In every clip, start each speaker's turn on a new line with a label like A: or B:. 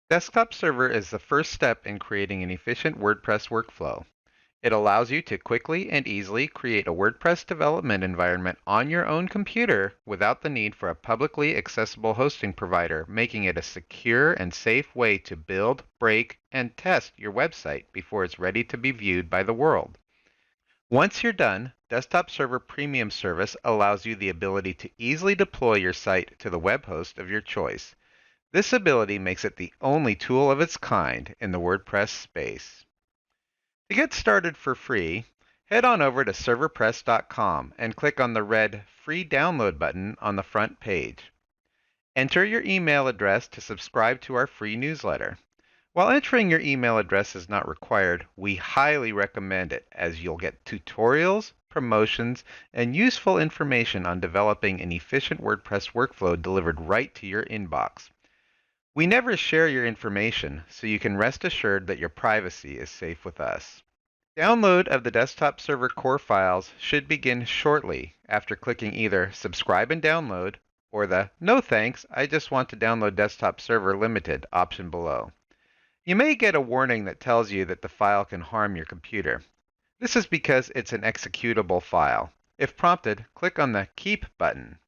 A: Desktop Server is the first step in creating an efficient WordPress workflow. It allows you to quickly and easily create a WordPress development environment on your own computer without the need for a publicly accessible hosting provider, making it a secure and safe way to build, break, and test your website before it's ready to be viewed by the world. Once you're done, Desktop Server Premium Service allows you the ability to easily deploy your site to the web host of your choice. This ability makes it the only tool of its kind in the WordPress space. To get started for free, head on over to serverpress.com and click on the red Free Download button on the front page. Enter your email address to subscribe to our free newsletter. While entering your email address is not required, we highly recommend it as you'll get tutorials, promotions, and useful information on developing an efficient WordPress workflow delivered right to your inbox. We never share your information, so you can rest assured that your privacy is safe with us. Download of the Desktop Server core files should begin shortly after clicking either Subscribe and Download or the No Thanks, I just want to download Desktop Server Limited option below. You may get a warning that tells you that the file can harm your computer. This is because it's an executable file. If prompted, click on the Keep button.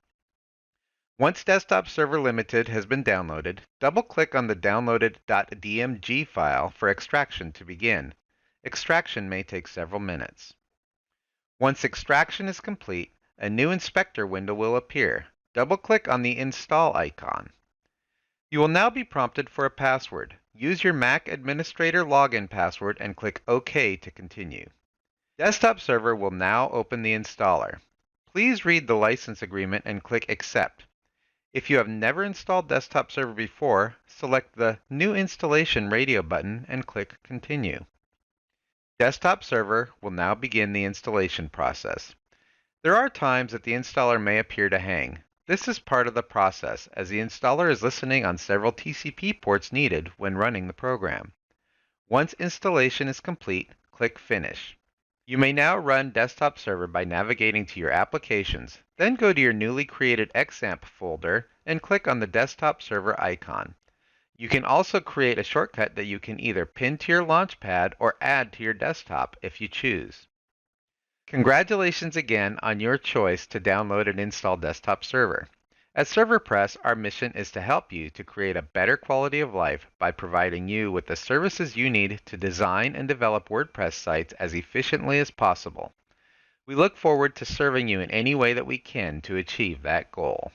A: Once Desktop Server Limited has been downloaded, double-click on the downloaded .dmg file for extraction to begin. Extraction may take several minutes. Once extraction is complete, a new inspector window will appear. Double-click on the Install icon. You will now be prompted for a password. Use your Mac administrator login password and click OK to continue. Desktop Server will now open the installer. Please read the license agreement and click Accept. If you have never installed Desktop Server before, select the New Installation radio button and click Continue. Desktop Server will now begin the installation process. There are times that the installer may appear to hang. This is part of the process, as the installer is listening on several TCP ports needed when running the program. Once installation is complete, click Finish. You may now run Desktop Server by navigating to your Applications, then go to your newly created XAMPP folder and click on the Desktop Server icon. You can also create a shortcut that you can either pin to your Launchpad or add to your desktop if you choose. Congratulations again on your choice to download and install Desktop Server. At ServerPress, our mission is to help you to create a better quality of life by providing you with the services you need to design and develop WordPress sites as efficiently as possible. We look forward to serving you in any way that we can to achieve that goal.